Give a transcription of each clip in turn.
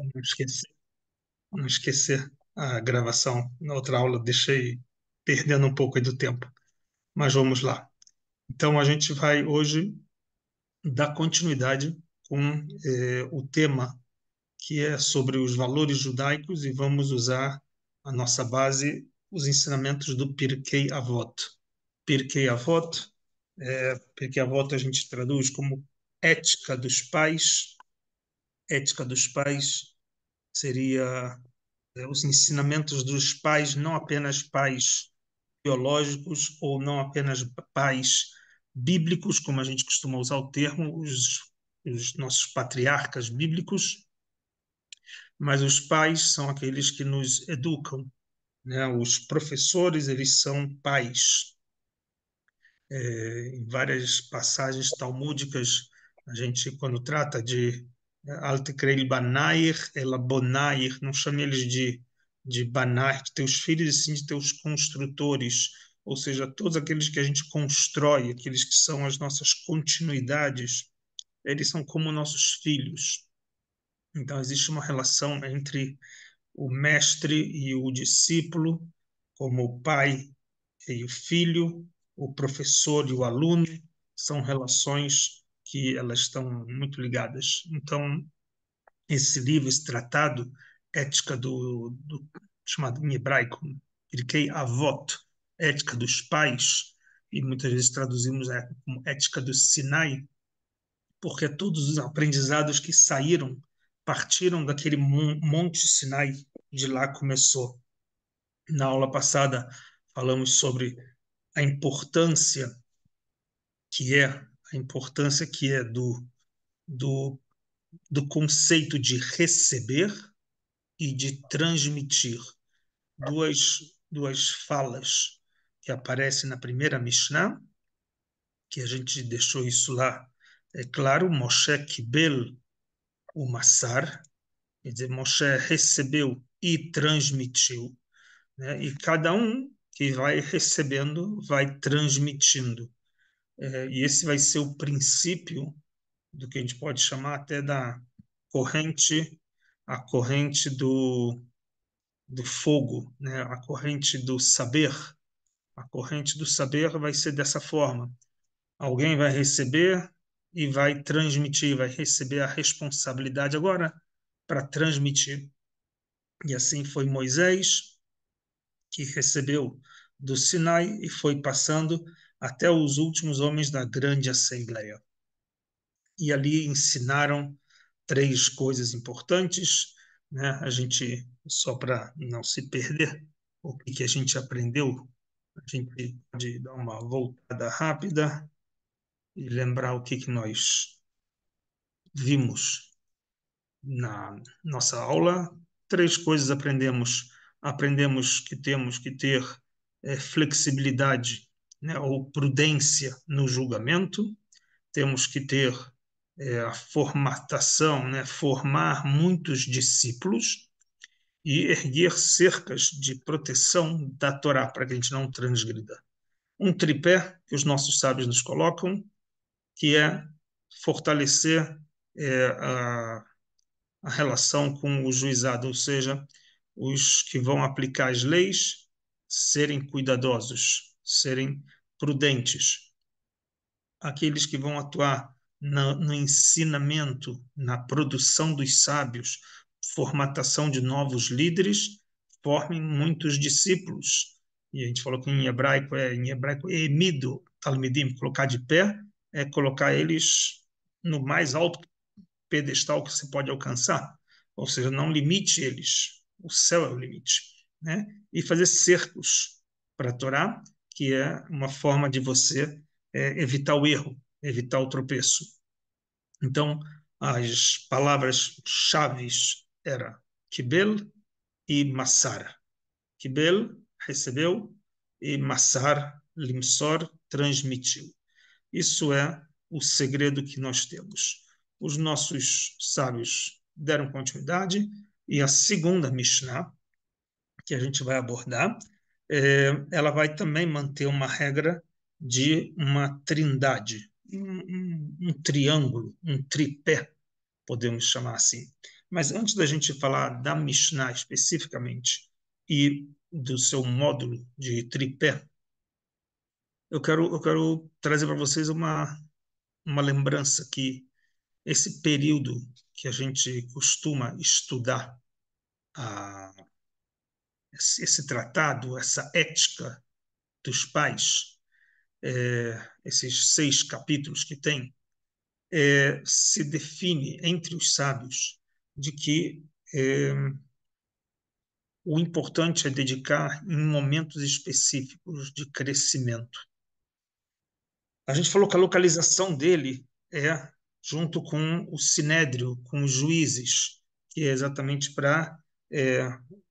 Não esquecer, não esquecer a gravação. Na outra aula deixei perdendo um pouco aí do tempo, mas vamos lá. Então a gente vai hoje dar continuidade com o tema que é sobre os valores judaicos e vamos usar a nossa base, os ensinamentos do Pirkei Avot. Pirkei Avot, Pirkei Avot a gente traduz como ética dos pais. Ética dos pais seria os ensinamentos dos pais, não apenas pais biológicos ou não apenas pais bíblicos, como a gente costuma usar o termo, os nossos patriarcas bíblicos, mas os pais são aqueles que nos educam, né? Os professores, eles são pais. Em várias passagens talmúdicas, a gente, quando trata de Al Tikrei Banair, ela Bonair, não chame eles de Banair, de teus filhos, e sim de teus construtores, ou seja, todos aqueles que a gente constrói, aqueles que são as nossas continuidades, eles são como nossos filhos. Então, existe uma relação entre o mestre e o discípulo, como o pai e o filho, o professor e o aluno, são relações que elas estão muito ligadas. Então, esse livro, esse tratado, Ética chamado em hebraico, Pirkei Avot, Ética dos Pais, e muitas vezes traduzimos como Ética do Sinai, porque todos os aprendizados que saíram partiram daquele Monte Sinai, de lá começou. Na aula passada, falamos sobre a importância a importância que é do, do conceito de receber e de transmitir. Duas falas que aparecem na primeira Mishnah, que a gente deixou isso lá. É claro, Moshe Kibel o Massar, quer dizer, Moshe recebeu e transmitiu, né? E cada um que vai recebendo vai transmitindo. E esse vai ser o princípio do que a gente pode chamar até da corrente, a corrente do fogo, né? A corrente do saber. A corrente do saber vai ser dessa forma. Alguém vai receber e vai transmitir, vai receber a responsabilidade agora para transmitir. E assim foi Moisés, que recebeu do Sinai e foi passando até os últimos homens da grande assembleia. E ali ensinaram três coisas importantes, né? A gente, só para não se perder, o que que a gente aprendeu, a gente pode dar uma voltada rápida e lembrar o que que nós vimos na nossa aula. Três coisas aprendemos. Aprendemos que temos que ter flexibilidade, né, ou prudência no julgamento. Temos que ter a formatação, né, formar muitos discípulos e erguer cercas de proteção da Torá para que a gente não transgrida. Um tripé que os nossos sábios nos colocam, que é fortalecer a relação com o juizado, ou seja, os que vão aplicar as leis serem cuidadosos, serem prudentes. Aqueles que vão atuar no ensinamento, na produção dos sábios, formatação de novos líderes, formem muitos discípulos. E a gente falou que em hebraico emido, talmidim, colocar de pé, é colocar eles no mais alto pedestal que você pode alcançar, ou seja, não limite eles, o céu é o limite, né? E fazer cercos para a Torá, que é uma forma de você evitar o erro, evitar o tropeço. Então, as palavras-chave eram Kibel e Massar. Kibel, recebeu, e Massar, Limsor, transmitiu. Isso é o segredo que nós temos. Os nossos sábios deram continuidade, e a segunda Mishnah, que a gente vai abordar, ela vai também manter uma regra de uma trindade, um triângulo, um tripé, podemos chamar assim. Mas antes da gente falar da Mishnah especificamente e do seu módulo de tripé, eu quero trazer para vocês uma lembrança que esse período que a gente costuma estudar a, esse tratado, essa ética dos pais, esses 6 capítulos que tem, se define entre os sábios de que é, o importante é dedicar em momentos específicos de crescimento. A gente falou que a localização dele é junto com o sinédrio, com os juízes, que é exatamente para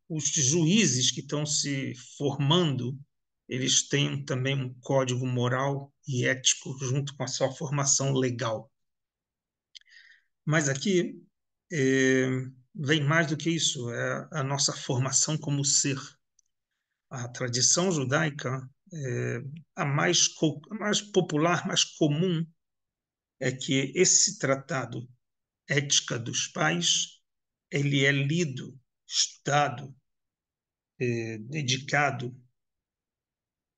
os juízes que estão se formando, eles têm também um código moral e ético junto com a sua formação legal. Mas aqui é, vem mais do que isso, é a nossa formação como ser. A tradição judaica, a mais popular, mais comum, é que esse tratado Ética dos Pais, ele é lido, estudado, dedicado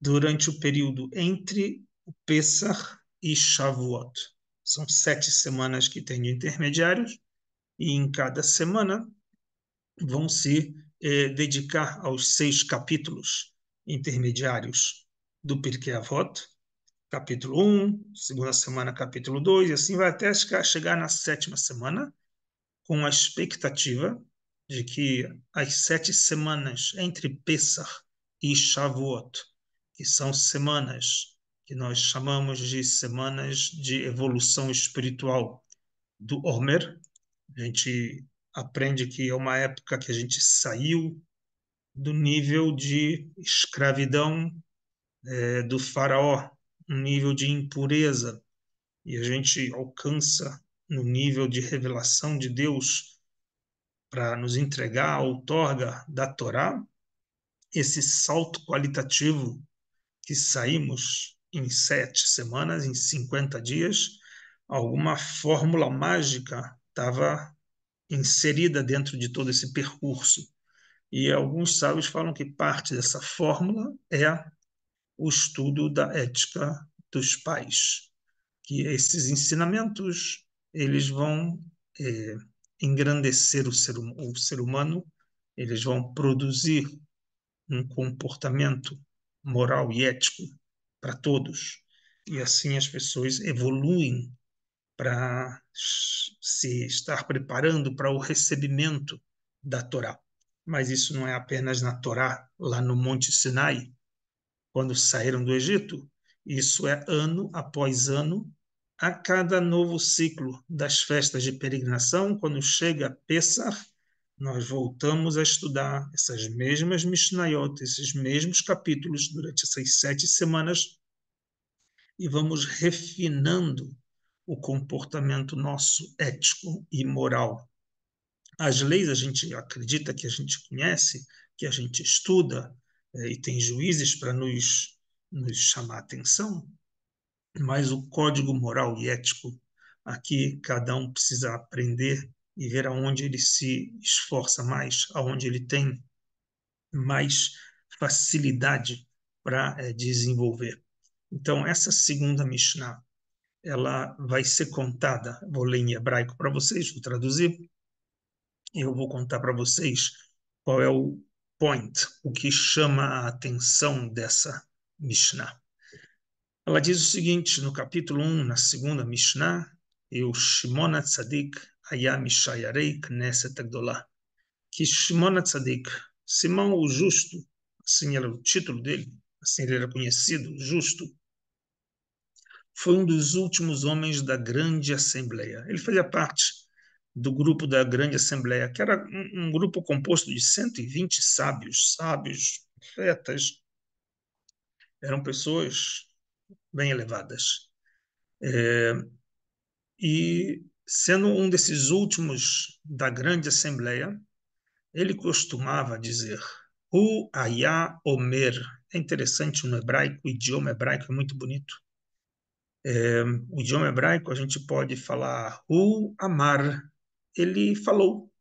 durante o período entre o Pessach e Shavuot. São 7 semanas que tem de intermediários, e em cada semana vão se dedicar aos 6 capítulos intermediários do Pirkei Avot, capítulo 1, segunda semana, capítulo 2, e assim vai até chegar na 7ª semana, com a expectativa de que as 7 semanas entre Pessach e Shavuot, que são semanas que nós chamamos de semanas de evolução espiritual do Homer, a gente aprende que é uma época que a gente saiu do nível de escravidão do faraó, um nível de impureza, e a gente alcança no nível de revelação de Deus para nos entregar a outorga da Torá, esse salto qualitativo que saímos em 7 semanas, em 50 dias, alguma fórmula mágica estava inserida dentro de todo esse percurso. E alguns sábios falam que parte dessa fórmula é o estudo da ética dos pais, que esses ensinamentos eles vão é, engrandecer o ser humano, eles vão produzir um comportamento moral e ético para todos, e assim as pessoas evoluem para se estar preparando para o recebimento da Torá. Mas isso não é apenas na Torá, lá no Monte Sinai, quando saíram do Egito. Isso é ano após ano, a cada novo ciclo das festas de peregrinação, quando chega Pessah, nós voltamos a estudar essas mesmas Mishnayot, esses mesmos capítulos durante essas 7 semanas e vamos refinando o comportamento nosso ético e moral. As leis a gente acredita que a gente conhece, que a gente estuda, e tem juízes para nos chamar a atenção, mas o código moral e ético, aqui cada um precisa aprender e ver aonde ele se esforça mais, aonde ele tem mais facilidade para desenvolver. Então, essa segunda Mishnah, ela vai ser contada, vou ler em hebraico para vocês, vou traduzir, e eu vou contar para vocês qual é o point, o que chama a atenção dessa Mishnah. Ela diz o seguinte, no capítulo 1, na segunda Mishnah, e o Shimon HaTzadik היה משיירי כנסת הגדולה. Que Shimon HaTzadik, Simão o Justo, assim era o título dele, assim ele era conhecido, Justo, foi um dos últimos homens da Grande Assembleia. Ele fazia parte do grupo da Grande Assembleia, que era um grupo composto de 120 sábios, profetas, eram pessoas bem elevadas. E, sendo um desses últimos da Grande Assembleia, ele costumava dizer, Hu Aya Omer. É interessante no hebraico, o idioma hebraico é muito bonito. O idioma hebraico a gente pode falar Hu Amar. Ele falou.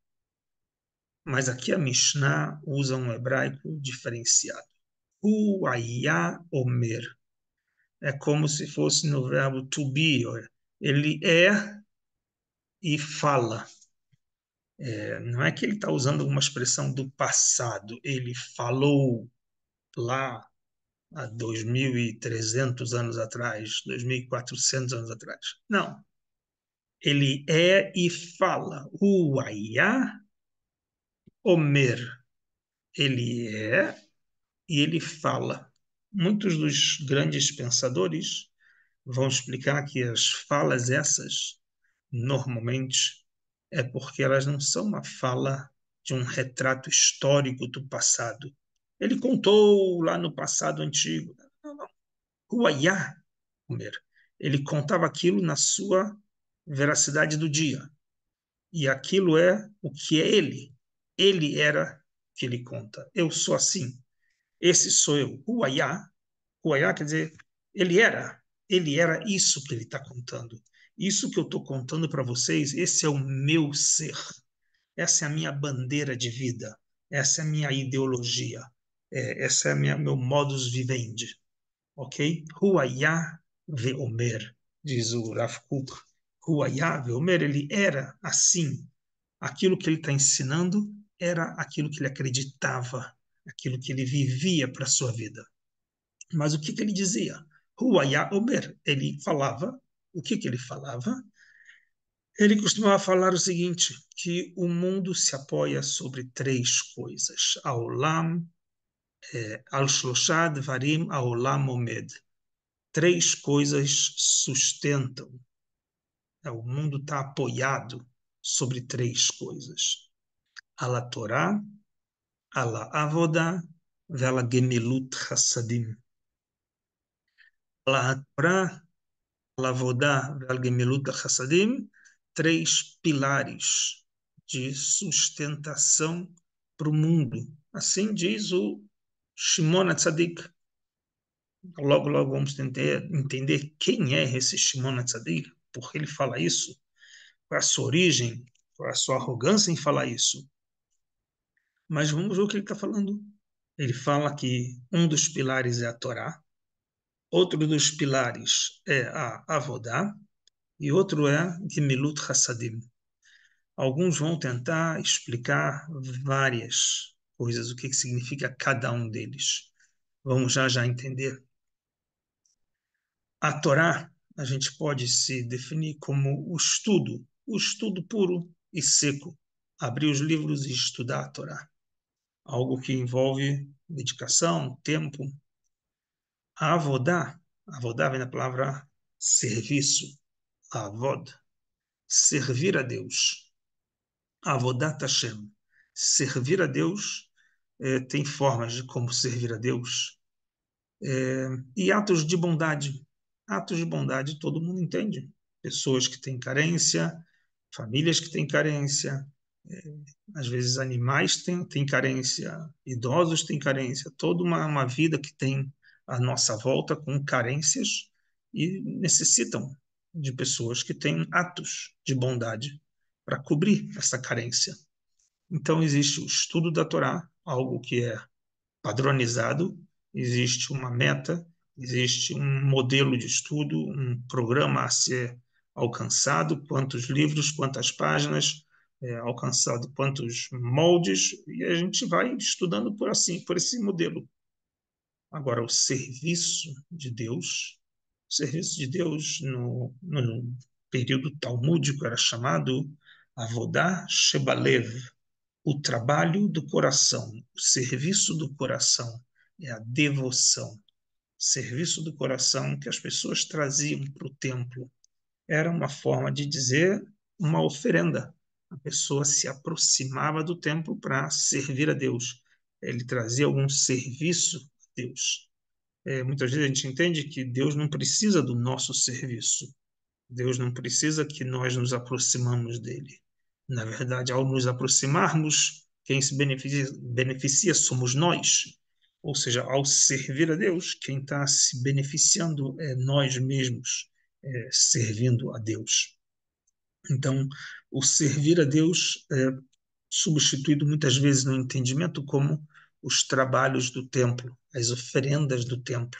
Mas aqui a Mishnah usa um hebraico diferenciado. Hu hayah omer. É como se fosse no verbo to be. Ele é e fala. Não é que ele está usando uma expressão do passado. Ele falou lá há 2.300 anos atrás, 2.400 anos atrás. Não. Ele é e fala. Hu hayah omer. Ele é e ele fala. Muitos dos grandes pensadores vão explicar que as falas essas, normalmente, é porque elas não são uma fala de um retrato histórico do passado. Ele contou lá no passado antigo. Não, não. Huayá, Homer, ele contava aquilo na sua veracidade do dia. E aquilo é o que é ele. Ele era o que ele conta. Eu sou assim. Esse sou eu. Huayá quer dizer, ele era. Ele era isso que ele está contando. Isso que eu estou contando para vocês, esse é o meu ser. Essa é a minha bandeira de vida. Essa é a minha ideologia. Essa é a meu modus vivendi. Ok? Huayá veomer, diz o Rav Kuk. Huayá veomer, ele era assim. Aquilo que ele está ensinando era aquilo que ele acreditava, aquilo que ele vivia para a sua vida. Mas o que, que ele dizia? Huaya Omer. Ele falava, o que, que ele falava? Ele costumava falar o seguinte, que o mundo se apoia sobre três coisas. Aolam, Al-Shloshad, Varim, Aolam, Omed. Três coisas sustentam. O mundo está apoiado sobre três coisas. Ala Torá, ala Avodah, vela Gemilut Hassadim. Ala Torá, Lavodá, Gemilut Hassadim, três pilares de sustentação para o mundo. Assim diz o Shimon Tzadik. Logo, logo vamos entender quem é esse Shimon Tzadik, por que ele fala isso, qual é a sua origem, qual é a sua arrogância em falar isso. Mas vamos ver o que ele está falando. Ele fala que um dos pilares é a Torá, outro dos pilares é a Avodá, e outro é Gemilut Hassadim. Alguns vão tentar explicar várias coisas, o que significa cada um deles. Vamos já entender. A Torá, a gente pode se definir como o estudo puro e seco. Abrir os livros e estudar a Torá. Algo que envolve dedicação, tempo. A avodá vem da palavra serviço, avod, servir a Deus. Avodat Hashem. Servir a Deus tem formas de como servir a Deus. E atos de bondade. Atos de bondade todo mundo entende. Pessoas que têm carência, famílias que têm carência, às vezes animais têm carência, idosos têm carência, toda uma vida que tem à nossa volta com carências e necessitam de pessoas que têm atos de bondade para cobrir essa carência. Então, existe o estudo da Torá, algo que é padronizado, existe uma meta, existe um modelo de estudo, um programa a ser alcançado, quantos livros, quantas páginas, alcançado quantos moldes, e a gente vai estudando por assim, por esse modelo. Agora, o serviço de Deus no período talmúdico era chamado Avodah Shebalev, o trabalho do coração, o serviço do coração, é a devoção. Serviço do coração que as pessoas traziam para o templo. Era uma forma de dizer uma oferenda. A pessoa se aproximava do templo para servir a Deus. Ele trazia algum serviço a Deus. Muitas vezes a gente entende que Deus não precisa do nosso serviço. Deus não precisa que nós nos aproximamos dele. Na verdade, ao nos aproximarmos, quem se beneficia somos nós. Ou seja, ao servir a Deus, quem está se beneficiando é nós mesmos, servindo a Deus. Então, o servir a Deus substituído muitas vezes no entendimento como os trabalhos do templo, as oferendas do templo,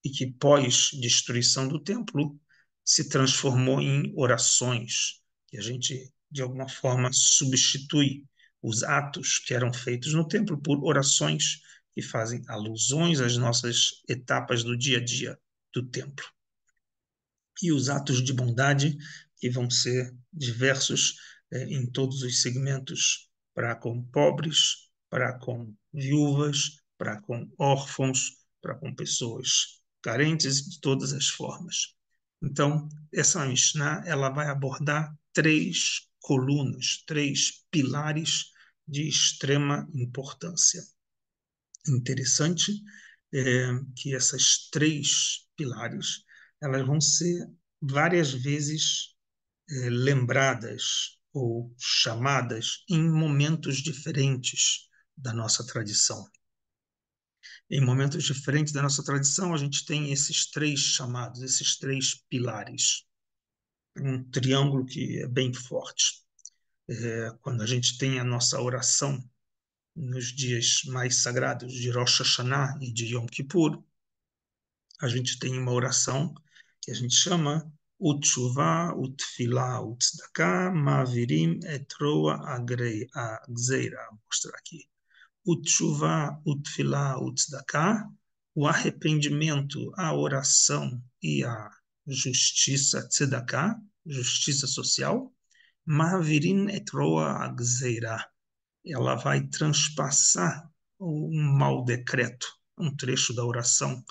e que pós-destruição do templo se transformou em orações, que a gente, de alguma forma, substitui os atos que eram feitos no templo por orações que fazem alusões às nossas etapas do dia a dia do templo. E os atos de bondade, que vão ser diversos em todos os segmentos, para com pobres, para com viúvas, para com órfãos, para com pessoas carentes de todas as formas. Então, essa Mishnah ela vai abordar três colunas, três pilares de extrema importância. Interessante que essas três pilares elas vão ser várias vezes lembradas ou chamadas em momentos diferentes da nossa tradição. Em momentos diferentes da nossa tradição, a gente tem esses três chamados, esses três pilares. Um triângulo que é bem forte. Quando a gente tem a nossa oração nos dias mais sagrados de Rosh Hashanah e de Yom Kippur, a gente tem uma oração que a gente chama Utshuvah, Utfilah, Utzdaka, Mavirim, Etroa, Agzeira. Vou mostrar aqui. Utshuvah, Utfilah, Utzdaka, o arrependimento, a oração e a justiça, Tzedakah, justiça social. Mavirim, Etroa, Agzeira. Ela vai transpassar um mau decreto, um trecho da oração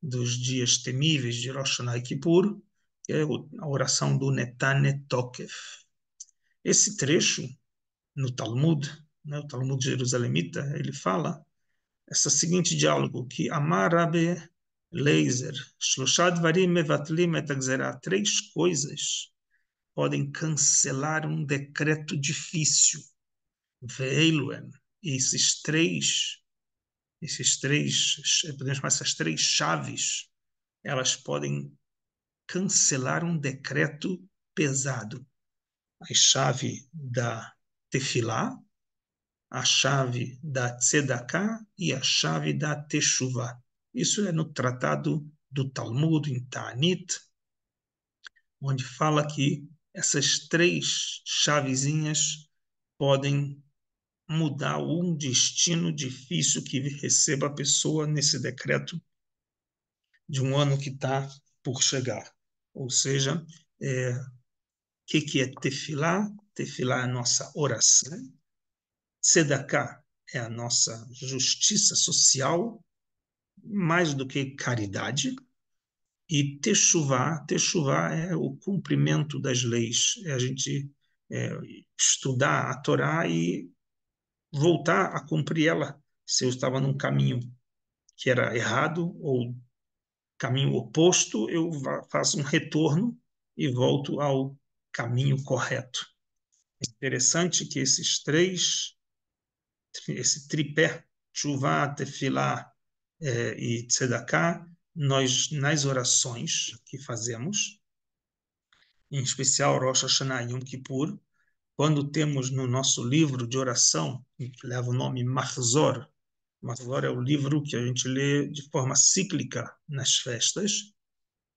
dos dias temíveis de Rosh Hashanah e Kippur, que é a oração do Netane Tokef. Esse trecho, no Talmud, né, o Talmud Jerusalemita, ele fala esse seguinte diálogo, que Amar Rabbe Leiser, Shloshad Varim Mevatlim et Agzerah, três coisas podem cancelar um decreto difícil. Veiluem, podemos chamar essas três chaves, elas podem cancelar um decreto pesado. A chave da Tefilá, a chave da Tzedakah e a chave da Teshuvah. Isso é no tratado do Talmud, em Ta'anit, onde fala que essas três chavezinhas podem mudar um destino difícil que receba a pessoa nesse decreto de um ano que está por chegar. Ou seja, que é tefilá? Tefilá é a nossa oração. Tzedakah é a nossa justiça social, mais do que caridade. E Teshuvah é o cumprimento das leis. É a gente estudar a Torá e voltar a cumprir ela. Se eu estava num caminho que era errado ou caminho oposto, eu faço um retorno e volto ao caminho correto. É interessante que esse tripé, Teshuvah, Tefilá e Tzedakah, nós, nas orações que fazemos, em especial Rosh Hashanah e Yom Kippur, quando temos no nosso livro de oração, que leva o nome Mahzor, Mahzor é o livro que a gente lê de forma cíclica nas festas,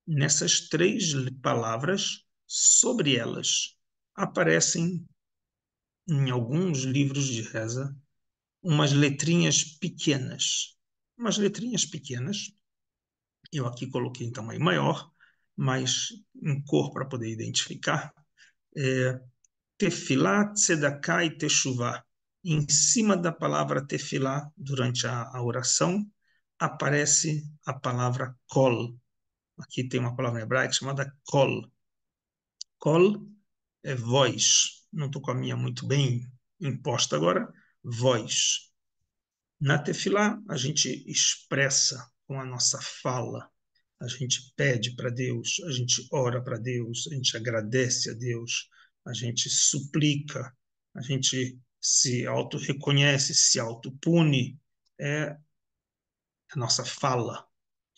nessas três palavras, sobre elas, aparecem em alguns livros de reza umas letrinhas pequenas. Umas letrinhas pequenas. Eu aqui coloquei em tamanho maior, mas em cor para poder identificar. Tefilá, Tzedakah e Teshuvah. Em cima da palavra Tefilá, durante a oração, aparece a palavra Kol. Aqui tem uma palavra hebraica chamada Kol. Kol é voz. Não estou com a minha muito bem imposta agora. Voz. Na Tefilá, a gente expressa com a nossa fala, a gente pede para Deus, a gente ora para Deus, a gente agradece a Deus, a gente suplica, a gente se auto-reconhece, se auto-pune. É a nossa fala.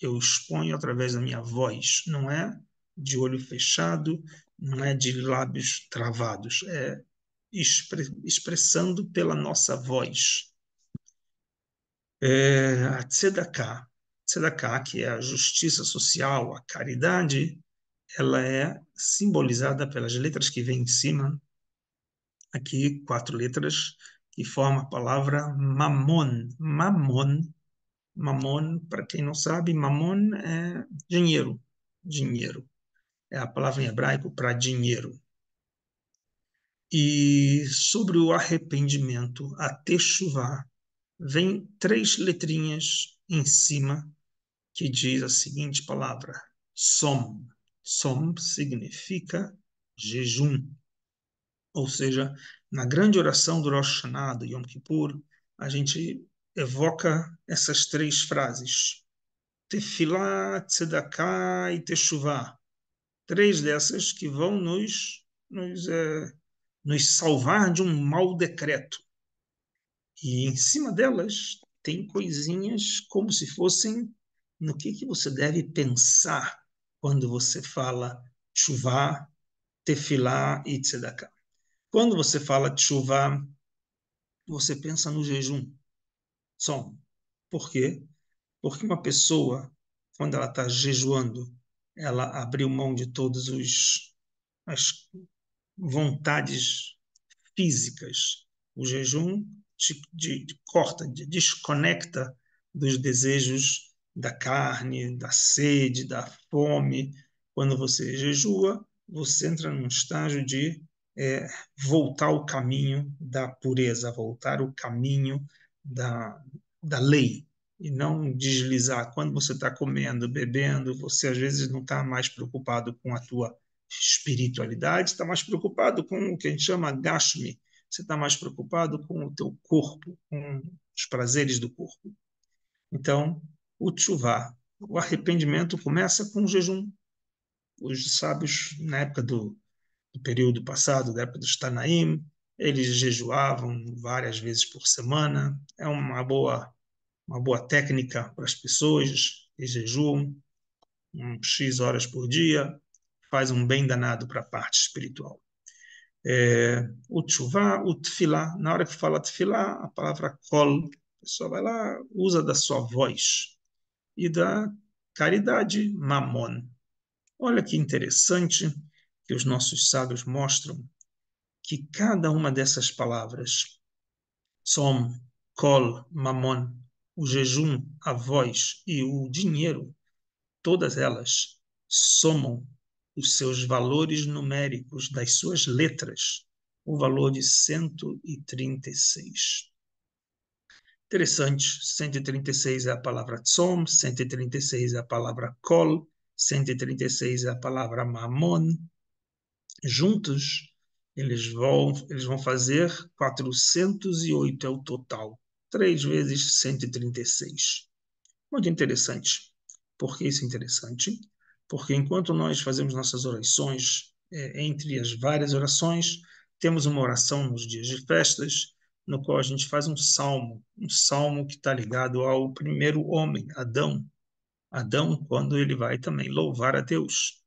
Eu exponho através da minha voz, não é de olho fechado, não é de lábios travados, é expressando pela nossa voz. A tzedakah, que é a justiça social, a caridade, ela é simbolizada pelas letras que vêm em cima, aqui 4 letras, que formam a palavra mamon. Mamon, para quem não sabe, mamon é dinheiro. Dinheiro. É a palavra em hebraico para dinheiro. E sobre o arrependimento, a techuvá, vem 3 letrinhas em cima que diz a seguinte palavra: som. Som significa jejum. Ou seja, na grande oração do Rosh Hashanah, do Yom Kippur, a gente evoca essas 3 frases: Tefilá, Tzedakah e Teshuvah. 3 dessas que vão nos salvar de um mau decreto. E em cima delas tem coisinhas como se fossem no que você deve pensar quando você fala Teshuvah, Tefilá e Tzedakah. Quando você fala Teshuvah, você pensa no jejum. Som. Por quê? Porque uma pessoa, quando ela está jejuando, ela abriu mão de todas as vontades físicas. O jejum corta, desconecta dos desejos da carne, da sede, da fome. Quando você jejua, você entra num estágio de é, voltar ao caminho da pureza, voltar ao caminho da lei, e não deslizar. Quando você está comendo, bebendo, você às vezes não está mais preocupado com a tua espiritualidade, está mais preocupado com o que a gente chama gashmi, você está mais preocupado com o teu corpo, com os prazeres do corpo. Então, o tchuvá, o arrependimento começa com o jejum. Os sábios, na época do período passado, da época dos Tanaim, eles jejuavam várias vezes por semana. É uma boa técnica para as pessoas que jejuam, X horas por dia, faz um bem danado para a parte espiritual. O tchuvá, o tefilá, na hora que fala tefilá, a palavra kol, a pessoa vai lá, usa da sua voz, e da caridade, mamon. Olha que interessante que os nossos sábios mostram que cada uma dessas palavras, som, kol, mamon, o jejum, a voz e o dinheiro, todas elas somam os seus valores numéricos das suas letras, o valor de 136. Interessante, 136 é a palavra tsom, 136 é a palavra kol, 136 é a palavra mamon. Juntos, eles vão fazer 408 é o total. 3 vezes 136. Muito interessante. Por que isso é interessante? Porque enquanto nós fazemos nossas orações, entre as várias orações, temos uma oração nos dias de festas, no qual a gente faz um salmo que está ligado ao primeiro homem, Adão. Adão, quando ele vai também louvar a Deus.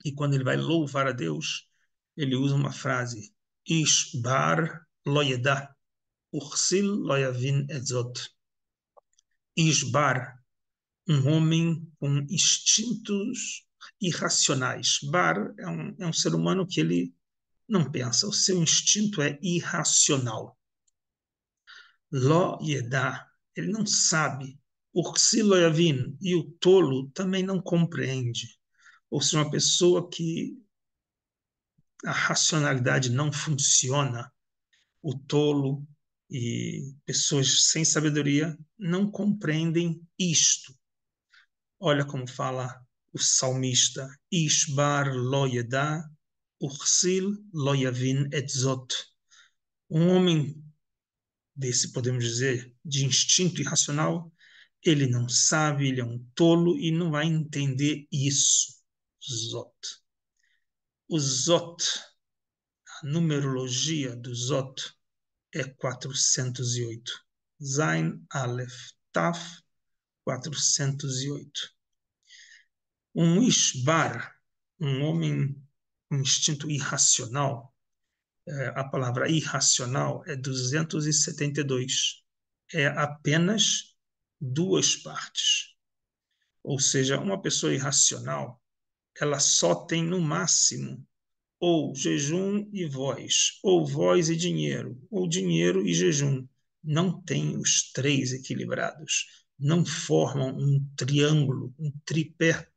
E quando ele vai louvar a Deus, ele usa uma frase, Ish bar lo yeda, ursil lo yavin etzot. Ish bar, um homem com instintos irracionais. Bar é um ser humano que ele não pensa, o seu instinto é irracional. Lo yedá, ele não sabe. Ursi lo yavin, e o tolo também não compreende. Ou seja, uma pessoa que a racionalidade não funciona, o tolo e pessoas sem sabedoria não compreendem isto. Olha como fala o salmista: Ishbar lo yedá, ursil lo yavin etzot. Um homem desse, podemos dizer, de instinto irracional, ele não sabe, ele é um tolo e não vai entender isso. Zot. O Zot, a numerologia do Zot é 408. Zain, Aleph, Taf, 408. Um Ishbar, um homem com instinto irracional, a palavra irracional é 272. É apenas duas partes. Ou seja, uma pessoa irracional, ela só tem no máximo ou jejum e voz, ou voz e dinheiro, ou dinheiro e jejum. Não tem os três equilibrados. Não formam um triângulo, um tripé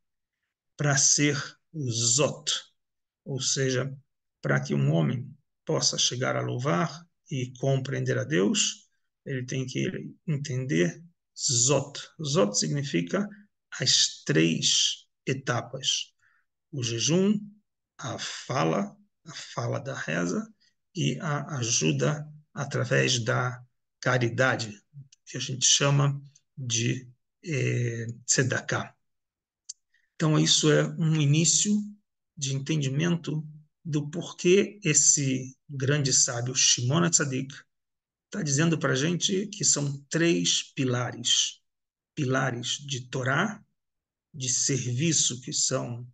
para ser o Zot, ou seja, para que um homem possa chegar a louvar e compreender a Deus, ele tem que entender Zot. Zot significa as três etapas: o jejum, a fala da reza e a ajuda através da caridade, que a gente chama de tzedakah. Então, isso é um início de entendimento do porquê esse grande sábio, Shimon HaTzadik, está dizendo para a gente que são três pilares. Pilares de Torá, de serviço, que são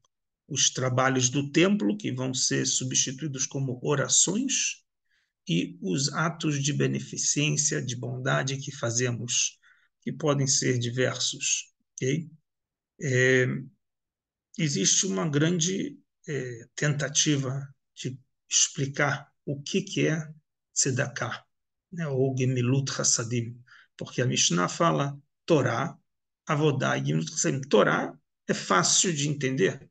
os trabalhos do templo, que vão ser substituídos como orações, e os atos de beneficência, de bondade que fazemos, que podem ser diversos. Okay? Existe uma grande tentativa de explicar o que é tzedakah, né, ou gemilut chassadim, porque a Mishnah fala Torá, Avodá e gemilut chassadim. Torá é fácil de entender.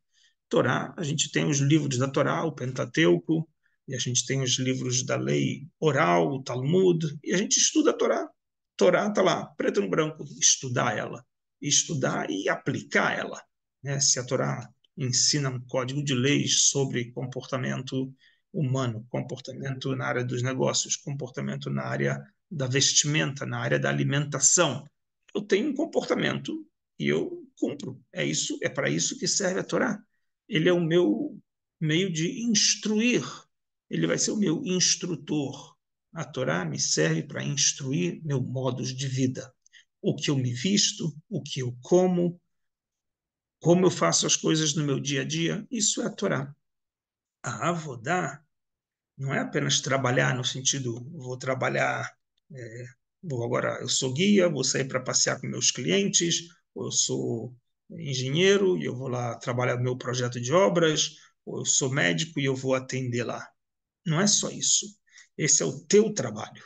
Torá, a gente tem os livros da Torá, o Pentateuco, e a gente tem os livros da lei oral, o Talmud, e a gente estuda a Torá. Torá está lá, preto no branco, estudar e aplicar ela, né? Se a Torá ensina um código de leis sobre comportamento humano, comportamento na área dos negócios, comportamento na área da vestimenta, na área da alimentação, eu tenho um comportamento e eu cumpro. É isso, é para isso que serve a Torá. Ele é o meu meio de instruir. Ele vai ser o meu instrutor. A Torá me serve para instruir meu modo de vida. O que eu me visto, o que eu como eu faço as coisas no meu dia a dia, isso é a Torá. A Avodá não é apenas trabalhar no sentido, vou trabalhar, vou agora, eu sou guia, vou sair para passear com meus clientes, ou eu sou engenheiro e eu vou lá trabalhar no meu projeto de obras, ou eu sou médico e eu vou atender lá. Não é só isso. Esse é o teu trabalho.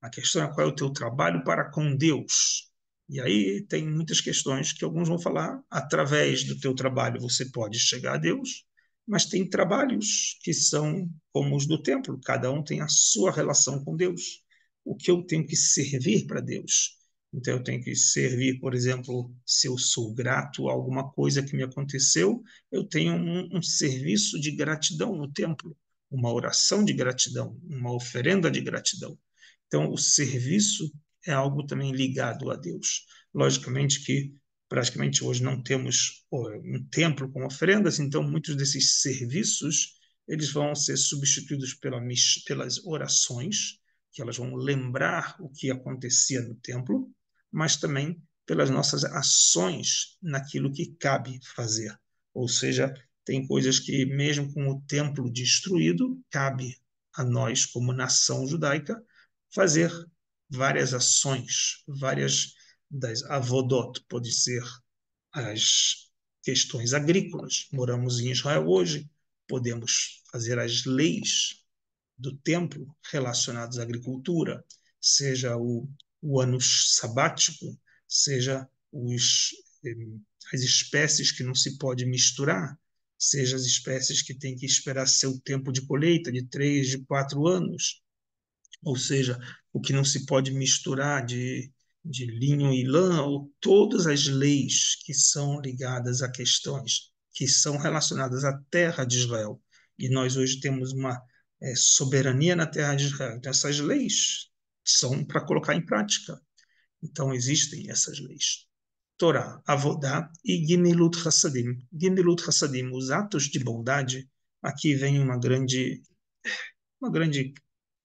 A questão é qual é o teu trabalho para com Deus. E aí tem muitas questões que alguns vão falar, através do teu trabalho você pode chegar a Deus, mas tem trabalhos que são como os do templo, cada um tem a sua relação com Deus. O que eu tenho que servir para Deus? Então eu tenho que servir, por exemplo, se eu sou grato a alguma coisa que me aconteceu, eu tenho um serviço de gratidão no templo, uma oração de gratidão, uma oferenda de gratidão. Então, o serviço é algo também ligado a Deus. Logicamente que praticamente hoje não temos um templo com oferendas, então muitos desses serviços eles vão ser substituídos pelas orações, que elas vão lembrar o que acontecia no templo, mas também pelas nossas ações naquilo que cabe fazer. Ou seja, tem coisas que, mesmo com o templo destruído, cabe a nós, como nação judaica, fazer várias ações, várias das avodot, pode ser as questões agrícolas. Moramos em Israel hoje, podemos fazer as leis do templo relacionadas à agricultura, seja o ano sabático, seja as espécies que não se pode misturar, seja as espécies que têm que esperar seu tempo de colheita, de 3, de 4 anos, ou seja, o que não se pode misturar de linho e lã, ou todas as leis que são ligadas a questões que são relacionadas à terra de Israel. E nós hoje temos uma soberania na terra de Israel. Então, essas leis são para colocar em prática. Então, existem essas leis. Torá, Avodá e Gimilut Hassadim. Gimilut Hassadim, os atos de bondade, aqui vem uma grande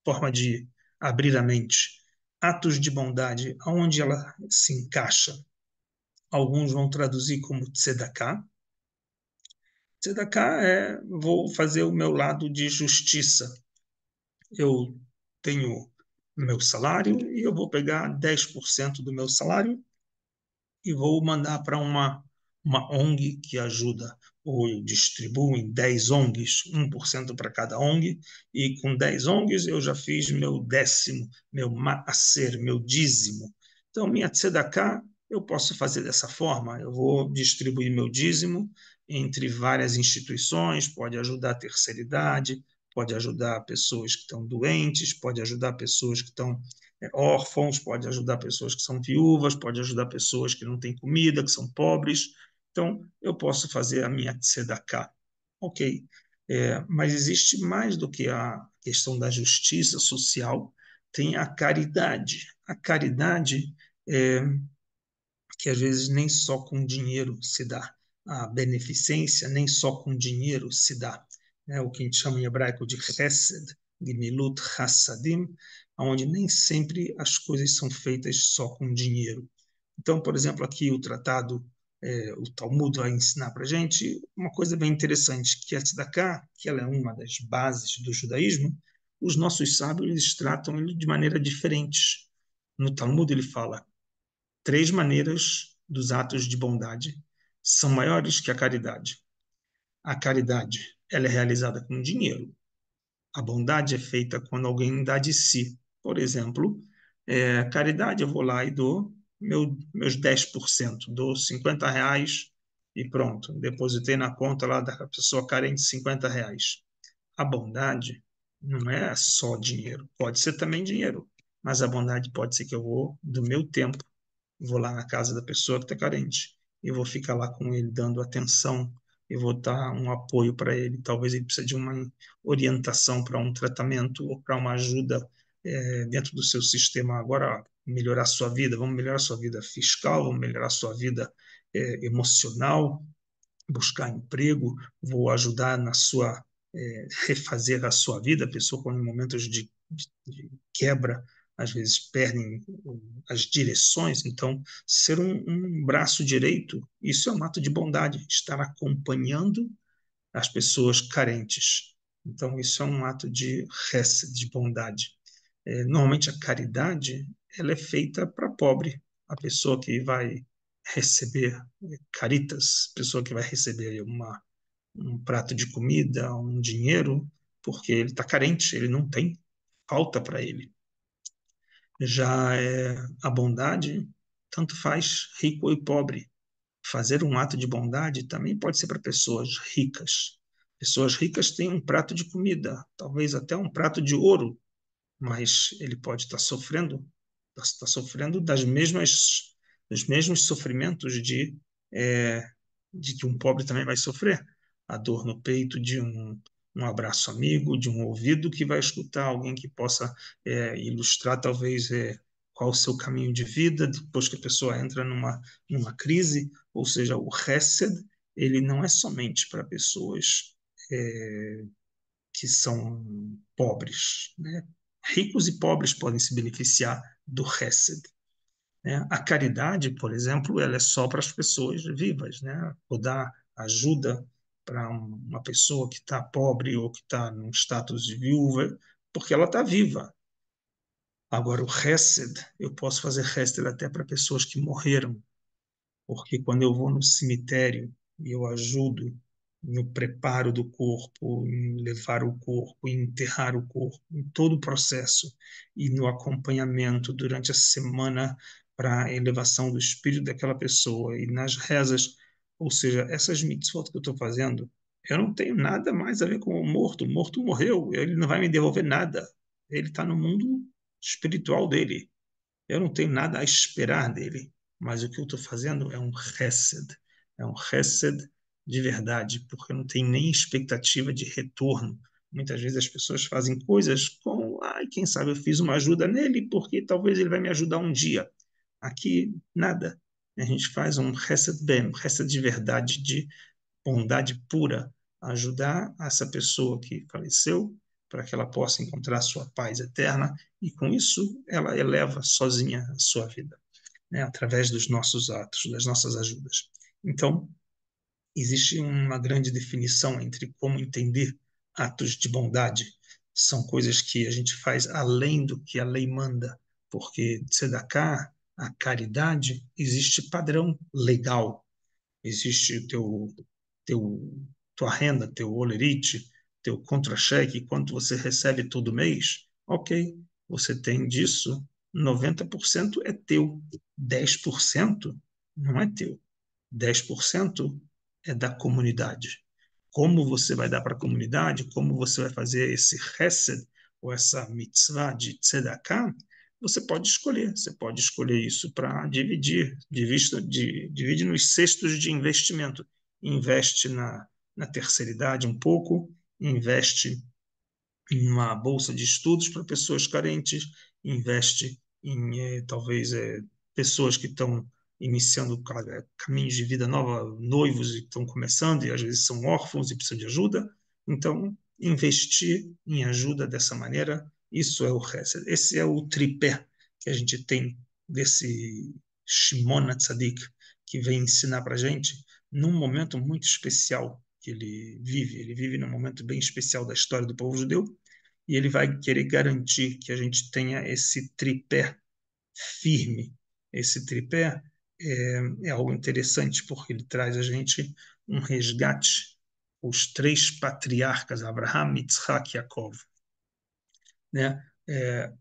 forma de abrir a mente. Atos de bondade, aonde ela se encaixa? Alguns vão traduzir como tzedakah. Tzedakah é vou fazer o meu lado de justiça. eu tenho meu salário e eu vou pegar 10% do meu salário e vou mandar para uma ONG que ajuda, ou eu distribuo em 10 ONGs, 1% para cada ONG, e com 10 ONGs eu já fiz meu décimo, meu maaser, meu dízimo. Então, minha tzedakah, eu posso fazer dessa forma, eu vou distribuir meu dízimo entre várias instituições, pode ajudar a terceira idade, pode ajudar pessoas que estão doentes, pode ajudar pessoas que estão órfãos, pode ajudar pessoas que são viúvas, pode ajudar pessoas que não têm comida, que são pobres. Então, eu posso fazer a minha tzedakah. Ok. Mas existe mais do que a questão da justiça social, tem a caridade. A caridade é que às vezes nem só com dinheiro se dá. A beneficência nem só com dinheiro se dá. É o que a gente chama em hebraico de chesed, de milut chassadim, onde nem sempre as coisas são feitas só com dinheiro. Então, por exemplo, aqui o tratado, o Talmud vai ensinar para a gente uma coisa bem interessante, que a tzedakah, que ela é uma das bases do judaísmo, os nossos sábios eles tratam ele de maneira diferente. No Talmud ele fala 3 maneiras dos atos de bondade são maiores que a caridade. A caridade, ela é realizada com dinheiro. A bondade é feita quando alguém dá de si. Por exemplo, caridade, eu vou lá e dou meus 10%, dou R$ 50 e pronto, depositei na conta lá da pessoa carente R$ 50. A bondade não é só dinheiro, pode ser também dinheiro, mas a bondade pode ser que eu vou do meu tempo, vou lá na casa da pessoa que está carente, eu vou ficar lá com ele dando atenção, eu vou dar um apoio para ele, talvez ele precise de uma orientação para um tratamento ou para uma ajuda dentro do seu sistema agora, melhorar a sua vida, vamos melhorar a sua vida fiscal, vamos melhorar a sua vida emocional, buscar emprego, vou ajudar na sua refazer a sua vida. A pessoa com momentos de quebra, às vezes perdem as direções. Então, ser um braço direito, isso é um ato de bondade, estar acompanhando as pessoas carentes. Então, isso é um ato de chesed, de bondade. Normalmente, a caridade ela é feita para pobre, a pessoa que vai receber caritas, pessoa que vai receber um prato de comida, um dinheiro, porque ele está carente, ele não tem, falta para ele. Já a bondade, tanto faz rico ou pobre. Fazer um ato de bondade também pode ser para pessoas ricas. Pessoas ricas têm um prato de comida, talvez até um prato de ouro, mas ele pode estar sofrendo, está sofrendo dos mesmos sofrimentos de que um pobre também vai sofrer. A dor no peito de um abraço amigo, de um ouvido que vai escutar alguém que possa ilustrar talvez qual o seu caminho de vida depois que a pessoa entra numa crise. Ou seja, o Hesed, ele não é somente para pessoas é, que são pobres, né? Ricos e pobres podem se beneficiar do Hesed, né? A caridade, por exemplo, ela é só para as pessoas vivas, né? Vou dar ajuda para uma pessoa que está pobre ou que está num status de viúva, porque ela está viva. Agora, o Hesed, eu posso fazer Hesed até para pessoas que morreram, porque quando eu vou no cemitério e eu ajudo no preparo do corpo, em levar o corpo, em enterrar o corpo, em todo o processo e no acompanhamento durante a semana para a elevação do espírito daquela pessoa e nas rezas, ou seja, essas mitzvot que eu estou fazendo, eu não tenho nada mais a ver com o morto morreu, ele não vai me devolver nada, ele está no mundo espiritual dele, eu não tenho nada a esperar dele, mas o que eu estou fazendo é um chesed de verdade, porque eu não tenho nem expectativa de retorno. Muitas vezes as pessoas fazem coisas com, ai, quem sabe eu fiz uma ajuda nele, porque talvez ele vai me ajudar um dia. Aqui, nada. A gente faz um chesed bem, um chesed de verdade, de bondade pura, ajudar essa pessoa que faleceu para que ela possa encontrar sua paz eterna e com isso ela eleva sozinha a sua vida, né, através dos nossos atos, das nossas ajudas. Então, existe uma grande definição entre como entender atos de bondade. são coisas que a gente faz além do que a lei manda, porque tzedakah, a caridade, existe padrão legal, existe teu, tua renda, teu olerite, teu contra-cheque, quanto você recebe todo mês, ok, você tem disso, 90% é teu, 10% não é teu, 10% é da comunidade. Como você vai dar para a comunidade, como você vai fazer esse chesed, ou essa mitzvah de tzedakah, você pode escolher isso para dividir, divide nos cestos de investimento. Investe na terceira idade um pouco, investe em uma bolsa de estudos para pessoas carentes, investe em talvez pessoas que estão iniciando caminhos de vida nova, noivos e estão começando e às vezes são órfãos e precisam de ajuda. Então, investir em ajuda dessa maneira, isso é o Hesed. Esse é o tripé que a gente tem desse Shimon Tzadik, que vem ensinar para a gente num momento muito especial que ele vive. Ele vive num momento bem especial da história do povo judeu, e ele vai querer garantir que a gente tenha esse tripé firme. Esse tripé é algo interessante porque ele traz a gente um resgate. Os três patriarcas, Abraham, Yitzhak e Yaakov, né?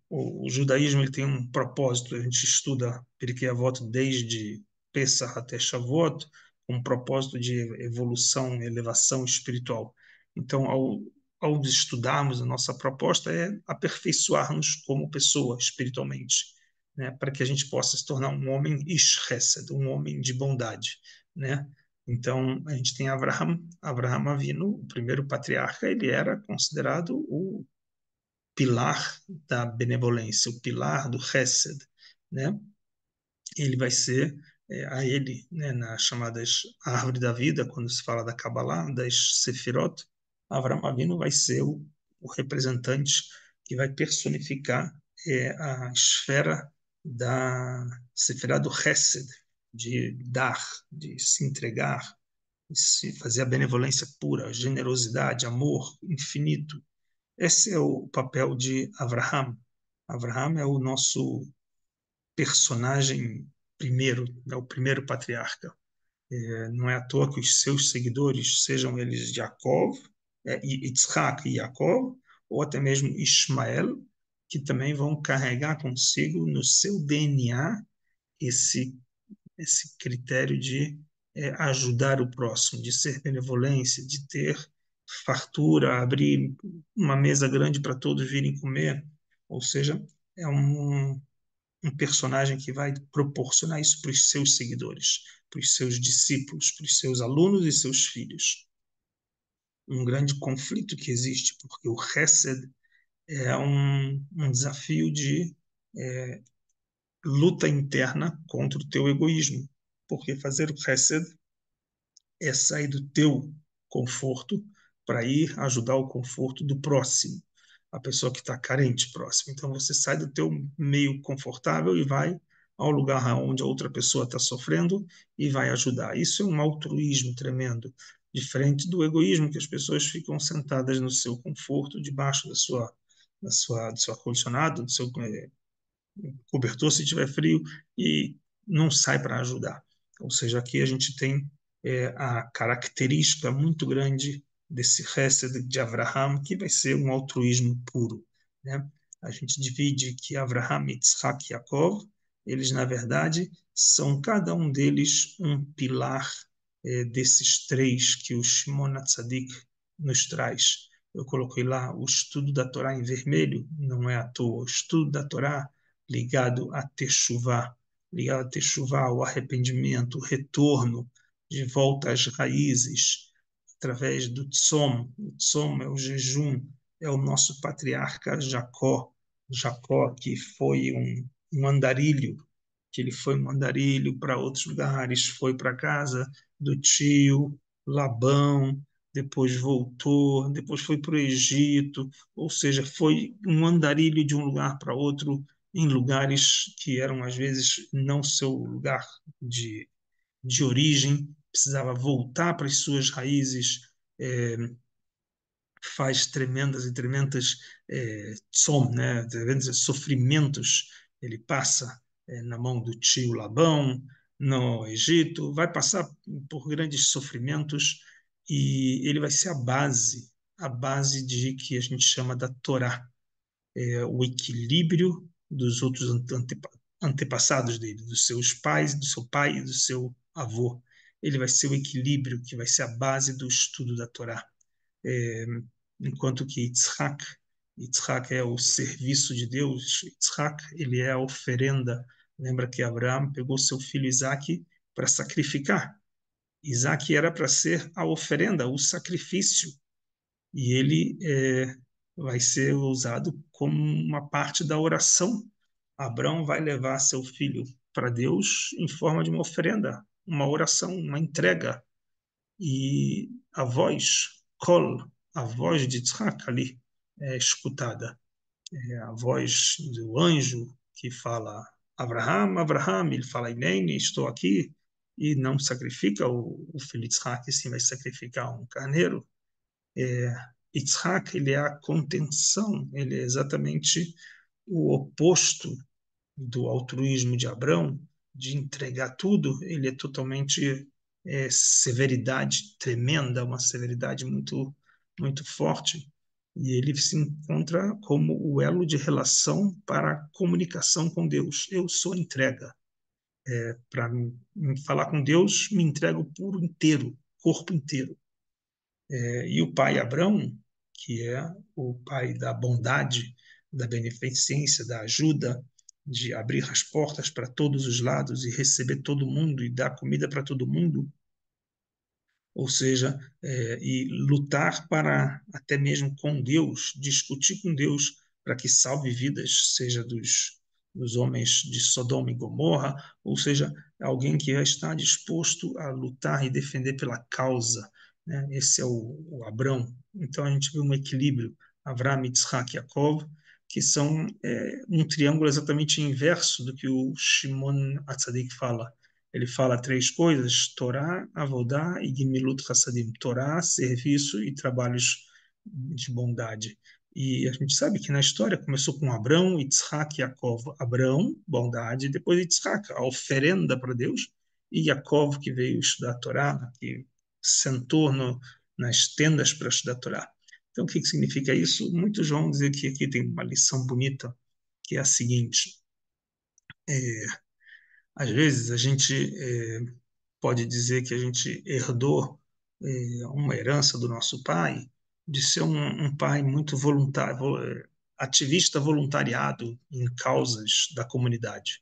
O judaísmo ele tem um propósito. A gente estuda Pirkei Avot desde Pesach até Shavuot, com um propósito de evolução, elevação espiritual. Então, ao estudarmos, a nossa proposta é aperfeiçoar-nos como pessoa espiritualmente, né? Para que a gente possa se tornar um homem ish chesed, um homem de bondade, né? Então, a gente tem Abraham, Abraham Avinu, o primeiro patriarca, ele era considerado o pilar da benevolência, o pilar do Hesed, né? Ele vai ser a ele, né, nas chamadas árvore da vida, quando se fala da Kabbalah, das Sefirot, Avraham Avinu vai ser o representante que vai personificar a esfera da Sefirah do Hesed, de dar, de se entregar, de se fazer a benevolência pura, generosidade, amor infinito. Esse é o papel de Abraham. Abraham é o nosso personagem primeiro, é o primeiro patriarca. Não é à toa que os seus seguidores, sejam eles Jacob, Yitzhak e Jacob, ou até mesmo Ismael, que também vão carregar consigo no seu DNA esse esse critério de ajudar o próximo, de ser benevolência, de ter fartura, abrir uma mesa grande para todos virem comer. Ou seja, é um personagem que vai proporcionar isso para os seus seguidores, para os seus discípulos, para os seus alunos e seus filhos. Um grande conflito que existe, porque o Hesed é um desafio de luta interna contra o teu egoísmo, porque fazer o Hesed é sair do teu conforto para ir ajudar o conforto do próximo, a pessoa que está carente próximo. Então você sai do teu meio confortável e vai ao lugar onde a outra pessoa está sofrendo e vai ajudar. Isso é um altruísmo tremendo, diferente do egoísmo que as pessoas ficam sentadas no seu conforto, debaixo do seu ar-condicionado, do seu cobertor se tiver frio e não sai para ajudar. Ou seja, aqui a gente tem a característica muito grande desse Hesed de Abraham, que vai ser um altruísmo puro, né? A gente divide que Abraham, Yitzhak e Yaakov, eles na verdade são cada um deles um pilar desses três que o Shimon HaTzadik nos traz. Eu coloquei lá o estudo da Torá em vermelho, não é à toa. O estudo da Torá ligado a techuvá, o arrependimento, o retorno de volta às raízes, através do tzom. O tzom é o jejum, é o nosso patriarca Jacó, Jacó que foi um andarilho, que ele foi um andarilho para outros lugares, foi para casa do tio Labão, depois voltou, depois foi para o Egito, ou seja, foi um andarilho de um lugar para outro, em lugares que eram às vezes não seu lugar de origem, precisava voltar para as suas raízes faz tremendas e tremendas né, tremendos sofrimentos, ele passa na mão do tio Labão, no Egito, vai passar por grandes sofrimentos e ele vai ser a base de que a gente chama da Torá, o equilíbrio dos outros antepassados dele, dos seus pais, do seu pai e do seu avô. Ele vai ser o equilíbrio que vai ser a base do estudo da Torá. É, enquanto que Yitzhak é o serviço de Deus, Yitzhak, ele é a oferenda. Lembra que Abraão pegou seu filho Isaque para sacrificar. Isaque era para ser a oferenda, o sacrifício, e ele vai ser usado como uma parte da oração. Abraão vai levar seu filho para Deus em forma de uma oferenda, uma oração, uma entrega. E a voz, Kol, a voz de Yitzhak ali é escutada. É a voz do anjo que fala Abraham, Abraham, ele fala Inene, estou aqui, e não sacrifica o filho de Yitzhak, sim vai sacrificar um carneiro. Yitzhak, ele é a contenção, ele é exatamente o oposto do altruísmo de Abrão, de entregar tudo, ele é totalmente severidade tremenda, uma severidade muito forte. E ele se encontra como o elo de relação para a comunicação com Deus. Eu sou entrega. Para falar com Deus, me entrego por inteiro, corpo inteiro. E o pai Abrão, que é o pai da bondade, da beneficência, da ajuda, de abrir as portas para todos os lados e receber todo mundo e dar comida para todo mundo, ou seja, e lutar para até mesmo com Deus, discutir com Deus para que salve vidas, seja dos homens de Sodoma e Gomorra, ou seja, alguém que já está disposto a lutar e defender pela causa, né? Esse é o Abrão. Então a gente vê um equilíbrio, Avraham, Yitzhak e Yaakov, que são um triângulo exatamente inverso do que o Shimon Hatzadik fala. Ele fala três coisas: Torá, Avodá e Gemilut Hassadim. Torá, serviço e trabalhos de bondade. E a gente sabe que na história começou com Abrão, Yitzhak e Yaakov. Abrão, bondade, depois Yitzhak, a oferenda para Deus, e Yaakov, que veio estudar a Torá, que sentou nas tendas para estudar a Torá. Então, o que significa isso? Muitos vão dizer que aqui tem uma lição bonita, que é a seguinte: é, às vezes a gente pode dizer que a gente herdou uma herança do nosso pai, de ser um pai muito voluntário, ativista voluntariado em causas da comunidade.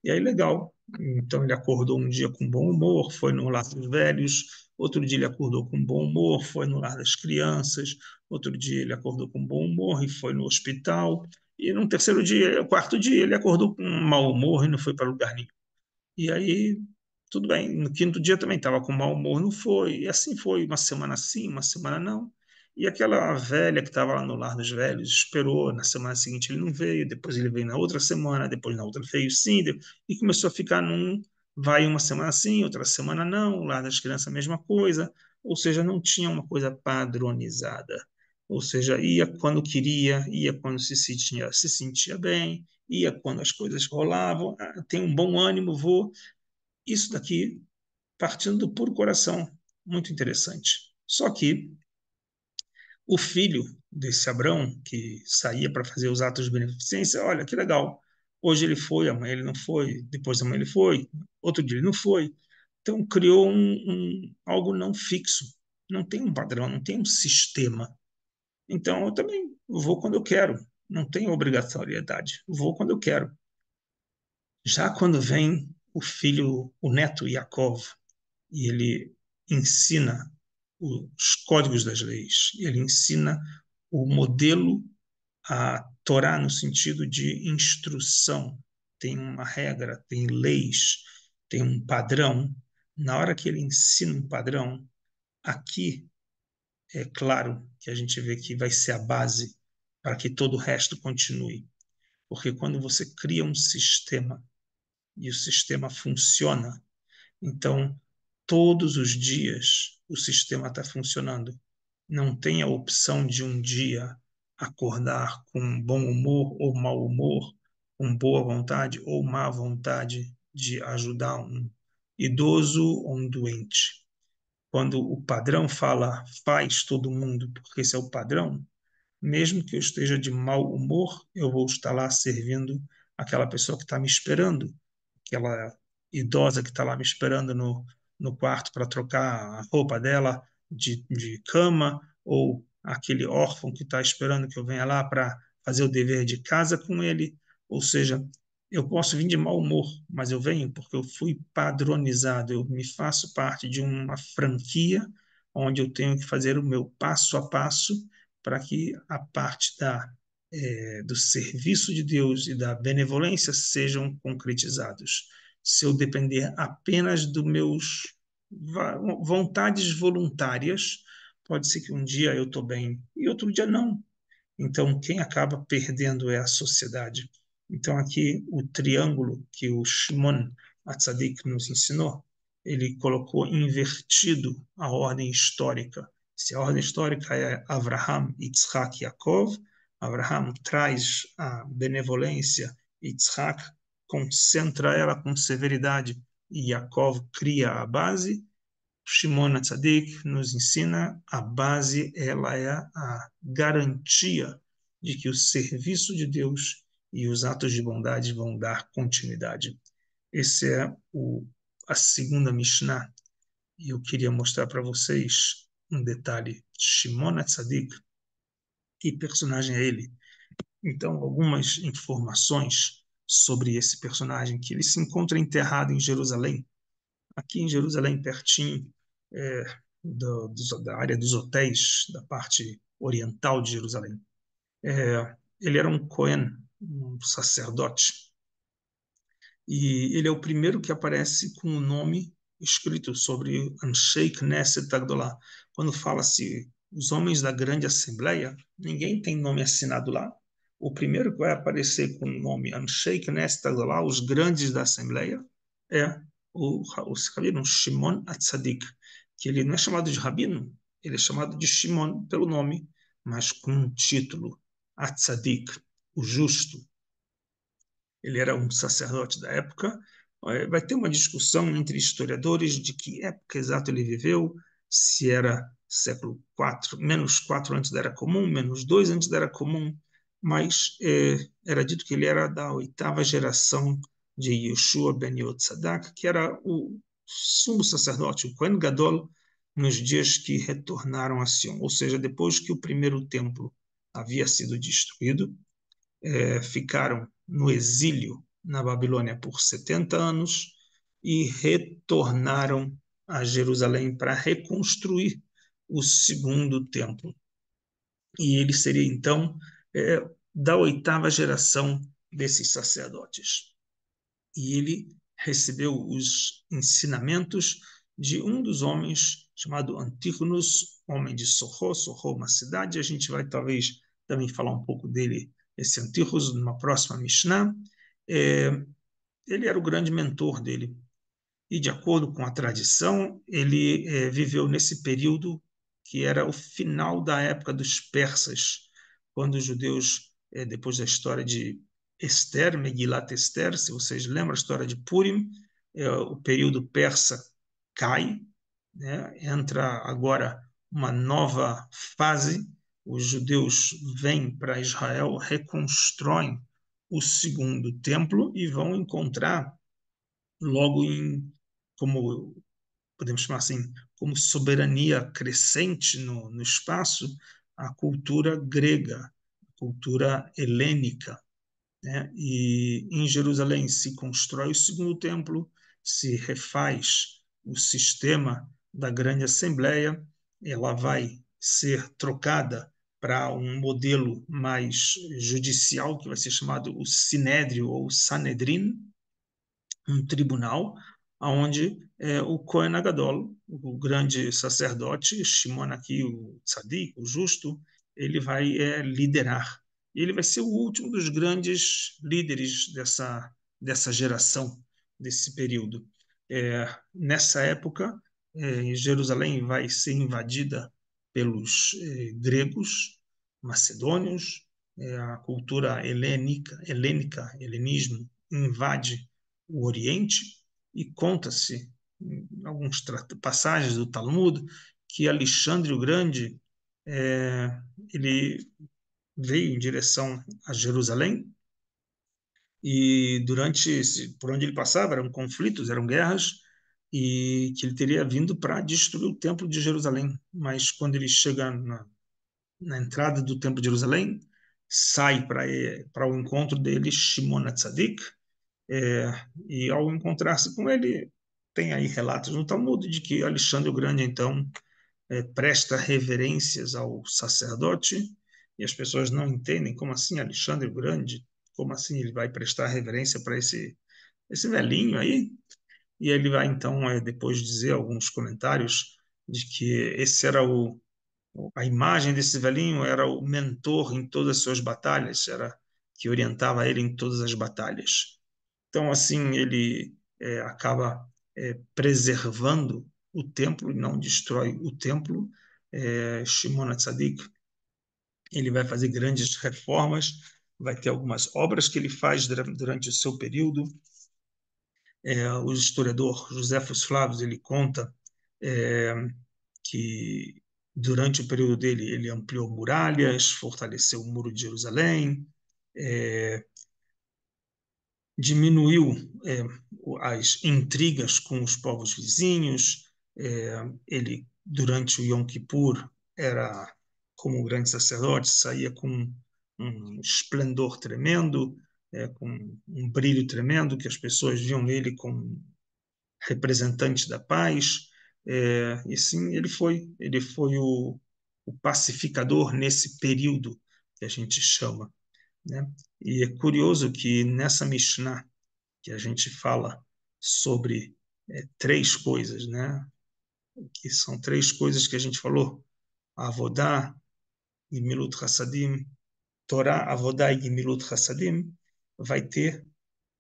E aí, legal. Então, ele acordou um dia com bom humor, foi no lar dos velhos, outro dia ele acordou com bom humor, foi no lar das crianças, outro dia ele acordou com bom humor e foi no hospital, e no terceiro dia, quarto dia, ele acordou com mau humor e não foi para lugar nenhum. E aí, tudo bem. No quinto dia também estava com mau humor, não foi. E assim foi, uma semana sim, uma semana não. E aquela velha que estava lá no lar dos velhos esperou. Na semana seguinte ele não veio, depois ele veio na outra semana, depois na outra veio sim, e começou a ficar vai uma semana sim, outra semana não. O lar das crianças a mesma coisa. Ou seja, não tinha uma coisa padronizada. Ou seja, ia quando queria, ia quando se sentia bem, ia quando as coisas rolavam, tem um bom ânimo, vou. Isso daqui partindo do puro coração, muito interessante. Só que o filho desse Abrão, que saía para fazer os atos de beneficência, olha que legal, hoje ele foi, amanhã ele não foi, depois da manhã ele foi, outro dia ele não foi. Então criou algo não fixo, não tem um padrão, não tem um sistema. Então eu também vou quando eu quero, não tem obrigatoriedade, vou quando eu quero. Já quando vem o filho, o neto Yaakov, e ele ensina os códigos das leis, ele ensina o modelo, a Torá no sentido de instrução, tem uma regra, tem leis, tem um padrão. Na hora que ele ensina um padrão, aqui é claro que a gente vê que vai ser a base para que todo o resto continue. Porque quando você cria um sistema e o sistema funciona, então todos os dias o sistema está funcionando. não tem a opção de um dia acordar com bom humor ou mau humor, com boa vontade ou má vontade de ajudar um idoso ou um doente. Quando o padrão fala faz todo mundo, porque esse é o padrão, mesmo que eu esteja de mau humor, eu vou estar lá servindo aquela pessoa que está me esperando, aquela idosa que está lá me esperando no quarto para trocar a roupa dela de cama, ou aquele órfão que está esperando que eu venha lá para fazer o dever de casa com ele. Ou seja, eu posso vir de mau humor, mas eu venho porque eu fui padronizado, eu me faço parte de uma franquia onde eu tenho que fazer o meu passo a passo para que a parte do serviço de Deus e da benevolência sejam concretizados. Se eu depender apenas dos meus vontades voluntárias, pode ser que um dia eu estou bem e outro dia não. Então, quem acaba perdendo é a sociedade. Então, aqui o triângulo que o Shimon Atzadik nos ensinou, ele colocou invertido a ordem histórica. Se a ordem histórica é Avraham, Yitzhak e Yaakov, Avraham traz a benevolência, Yitzhak concentra ela com severidade e Yaakov cria a base. Shimon Tzadik nos ensina a base, ela é a garantia de que o serviço de Deus e os atos de bondade vão dar continuidade. Esse é a segunda Mishnah. E eu queria mostrar para vocês um detalhe. Shimon Tzadik, que personagem é ele? Então, algumas informações sobre esse personagem, que ele se encontra enterrado em Jerusalém, aqui em Jerusalém, pertinho é, da área dos hotéis, da parte oriental de Jerusalém. Ele era um Cohen, um sacerdote, e ele é o primeiro que aparece com o nome escrito sobre Anshei Knesset Agdolah. Quando fala-se os homens da grande assembleia, ninguém tem nome assinado lá. O primeiro que vai aparecer com o nome Anshei Knesset Agdolah, os grandes da assembleia, é o rabino Shimon Atzadik, que ele não é chamado de rabino, ele é chamado de Shimon pelo nome, mas com um título, Atzadik, o justo. Ele era um sacerdote da época. Vai ter uma discussão entre historiadores de que época exata ele viveu, se era século 4, menos 4 antes da Era Comum, menos 2 antes da Era Comum, mas era dito que ele era da oitava geração de Yeshua ben Yotzadak, que era o sumo sacerdote, o Kohen Gadol, nos dias que retornaram a Sion, ou seja, depois que o primeiro templo havia sido destruído, ficaram no exílio na Babilônia por 70 anos e retornaram a Jerusalém para reconstruir o segundo templo. E ele seria, então, da oitava geração desses sacerdotes. E ele recebeu os ensinamentos de um dos homens chamado Antígonos, homem de Sorro. Sorro é uma cidade, a gente vai talvez também falar um pouco dele, esse Antígonos, numa próxima Mishnah. Ele era o grande mentor dele. E, de acordo com a tradição, ele viveu nesse período que era o final da época dos persas, quando os judeus, depois da história de Esther, Megilat Esther, se vocês lembram a história de Purim, o período persa cai, né? Entra agora uma nova fase, os judeus vêm para Israel, reconstroem o segundo templo e vão encontrar logo como podemos chamar assim, como soberania crescente no espaço, a cultura grega, a cultura helênica, né? E em Jerusalém se constrói o segundo templo, se refaz o sistema da grande assembleia, ela vai ser trocada para um modelo mais judicial, que vai ser chamado o Sinédrio ou Sanedrim, um tribunal onde o Kohen Agadol, o grande sacerdote, Shimon aqui, o tzadik, o justo, ele vai liderar. E ele vai ser o último dos grandes líderes dessa geração, desse período. Nessa época, Jerusalém vai ser invadida pelos gregos, macedônios, a cultura helenismo, invade o Oriente, e conta-se em algumas passagens do Talmud que Alexandre o Grande ele veio em direção a Jerusalém, e por onde ele passava eram conflitos, eram guerras, e que ele teria vindo para destruir o templo de Jerusalém. Mas quando ele chega na entrada do templo de Jerusalém, sai para o encontro dele Shimon HaTzadik, e ao encontrar-se com ele, tem aí relatos no Talmud de que Alexandre o Grande, então, presta reverências ao sacerdote, e as pessoas não entendem como assim Alexandre o Grande, como assim ele vai prestar reverência para esse velhinho aí? E ele vai, então, depois dizer alguns comentários de que esse era a imagem desse velhinho era o mentor em todas as suas batalhas, era que orientava ele em todas as batalhas. Então, assim, ele acaba preservando o templo e não destrói o templo. Shimon HaTzadik, ele vai fazer grandes reformas, vai ter algumas obras que ele faz durante o seu período. O historiador Joséfos Flavius, ele conta é, que durante o período dele ele ampliou muralhas, fortaleceu o muro de Jerusalém, é, diminuiu as intrigas com os povos vizinhos. Ele, durante o Yom Kippur, era como um grande sacerdote, saía com um esplendor tremendo, com um brilho tremendo, que as pessoas viam ele como representante da paz. E sim, ele foi o pacificador nesse período que a gente chama, né? E é curioso que nessa Mishnah que a gente fala sobre três coisas, né? Que são três coisas que a gente falou: Avodá, Gemilut Hassadim, Torá, Avodá e Gemilut Hassadim. Vai ter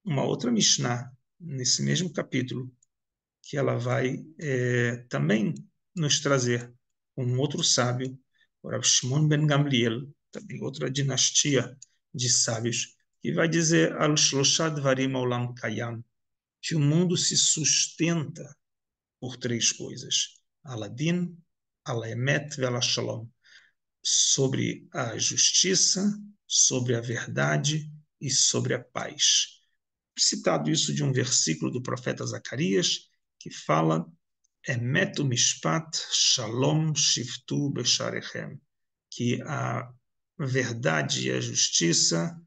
uma outra Mishnah nesse mesmo capítulo que ela vai também nos trazer um outro sábio, o Rav Shimon ben Gamliel, também outra dinastia de sábios, que vai dizer al Shlosha Dvarim Olam Kayam, que o mundo se sustenta por três coisas: Aladin, Ala-Emet e Ala-Shalom, sobre a justiça, sobre a verdade e sobre a paz. Citado isso de um versículo do profeta Zacarias, que fala Emet Mishpat Shalom Shiftu Besharechem, que a verdade e a justiça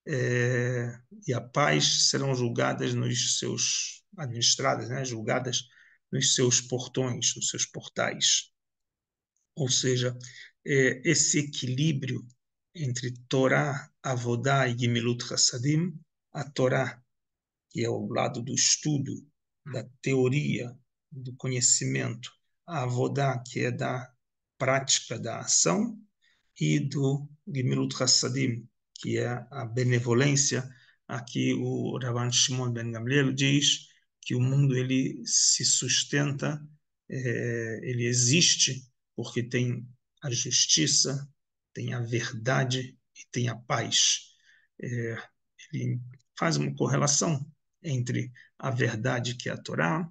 e a paz serão julgadas nos seus, administradas, né, julgadas nos seus portões, nos seus portais. Ou seja, esse equilíbrio entre Torá, Avodá e Gemilut Hassadim, a Torá, que é o lado do estudo, da teoria, do conhecimento, a Avodá, que é da prática, da ação, e do Gemilut Hassadim, que é a benevolência. Aqui o Rabban Shimon ben Gamliel diz que o mundo ele se sustenta, ele existe porque tem a justiça, tem a verdade e tem a paz. Ele faz uma correlação entre a verdade, que é a Torá,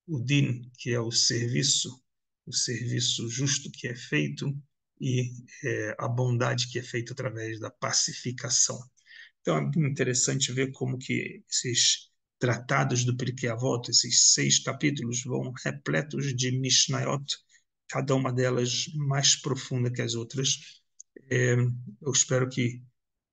o din, que é o serviço justo que é feito, e a bondade que é feita através da pacificação. Então é interessante ver como que esses tratados do Pirkei Avot, esses 6 capítulos, vão repletos de Mishnayot, cada uma delas mais profunda que as outras. Eu espero que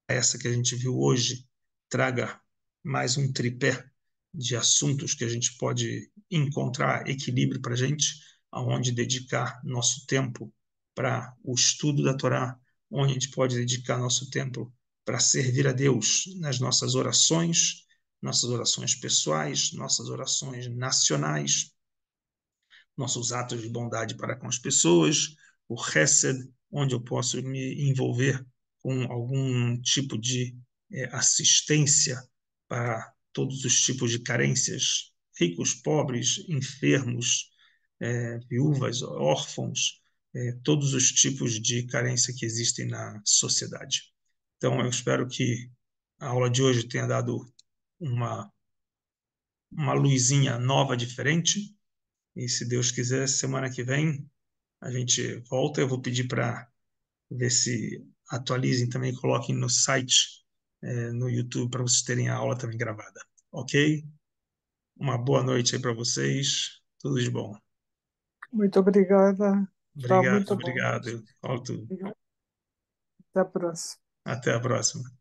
essa que a gente viu hoje traga mais um tripé de assuntos que a gente pode encontrar equilíbrio para a gente, aonde dedicar nosso tempo para o estudo da Torá, onde a gente pode dedicar nosso tempo para servir a Deus nas nossas orações pessoais, nossas orações nacionais, nossos atos de bondade para com as pessoas, o Hesed, onde eu posso me envolver com algum tipo de assistência para todos os tipos de carências, ricos, pobres, enfermos, viúvas, órfãos, todos os tipos de carência que existem na sociedade. Então, eu espero que a aula de hoje tenha dado uma, uma luzinha nova, diferente. E se Deus quiser, semana que vem a gente volta. Eu vou pedir para ver se atualizem também, coloquem no site, no YouTube, para vocês terem a aula também gravada. Ok? Uma boa noite aí para vocês. Tudo de bom. Muito obrigada. Está Obrigado, muito bom. obrigado. Alto. Até a próxima. Até a próxima.